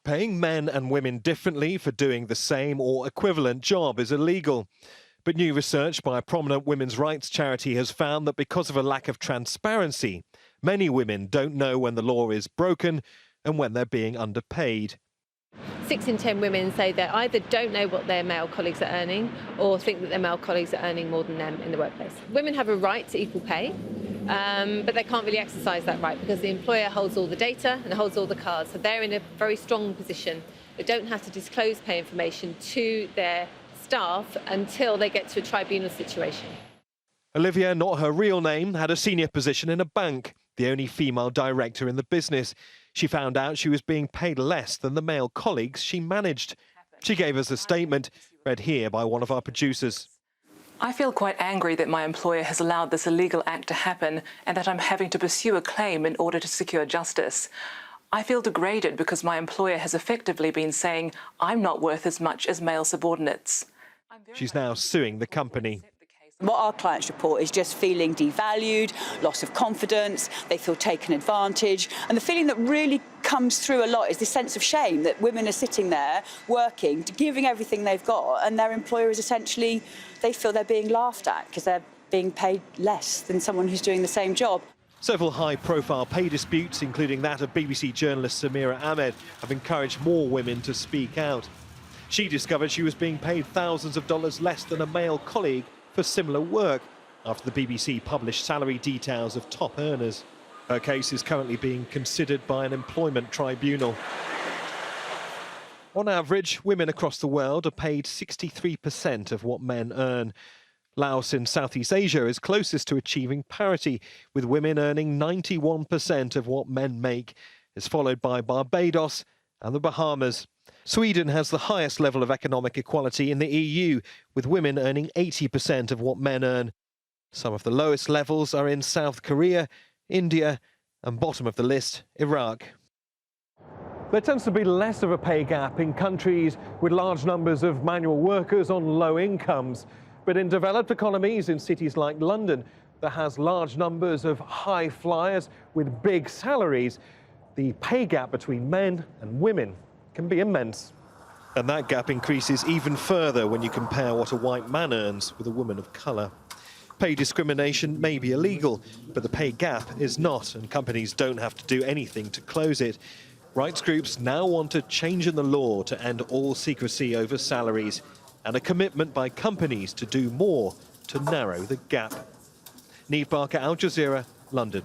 Paying men and women differently for doing the same or equivalent job is illegal. But new research by a prominent women's rights charity has found that because of a lack of transparency, many women don't know when the law is broken and when they're being underpaid. 6 in 10 women say they either don't know what their male colleagues are earning or think that their male colleagues are earning more than them in the workplace. Women have a right to equal pay, but they can't really exercise that right because the employer holds all the data and holds all the cards. So they're in a very strong position. They don't have to disclose pay information to their staff until they get to a tribunal situation. Olivia, not her real name, had a senior position in a bank, the only female director in the business. She found out she was being paid less than the male colleagues she managed. She gave us a statement, read here by one of our producers. I feel quite angry that my employer has allowed this illegal act to happen and that I'm having to pursue a claim in order to secure justice. I feel degraded because my employer has effectively been saying I'm not worth as much as male subordinates. She's now suing the company. What our clients report is just feeling devalued, loss of confidence, they feel taken advantage. And the feeling that really comes through a lot is this sense of shame that women are sitting there working, giving everything they've got, and their employer is essentially, they feel they're being laughed at because they're being paid less than someone who's doing the same job. Several high-profile pay disputes, including that of BBC journalist Samira Ahmed, have encouraged more women to speak out. She discovered she was being paid thousands of dollars less than a male colleague for similar work after the BBC published salary details of top earners. Her case is currently being considered by an employment tribunal. On average, women across the world are paid 63% of what men earn. Laos in Southeast Asia is closest to achieving parity, with women earning 91% of what men make. It's followed by Barbados and the Bahamas. Sweden has the highest level of economic equality in the EU, with women earning 80% of what men earn. Some of the lowest levels are in South Korea, India, and bottom of the list, Iraq. There tends to be less of a pay gap in countries with large numbers of manual workers on low incomes. But in developed economies, in cities like London, that has large numbers of high flyers with big salaries, the pay gap between men and women can be immense. And that gap increases even further when you compare what a white man earns with a woman of colour. Pay discrimination may be illegal, but the pay gap is not, and companies don't have to do anything to close it. Rights groups now want a change in the law to end all secrecy over salaries, and a commitment by companies to do more to narrow the gap. Neave, Al Jazeera, London.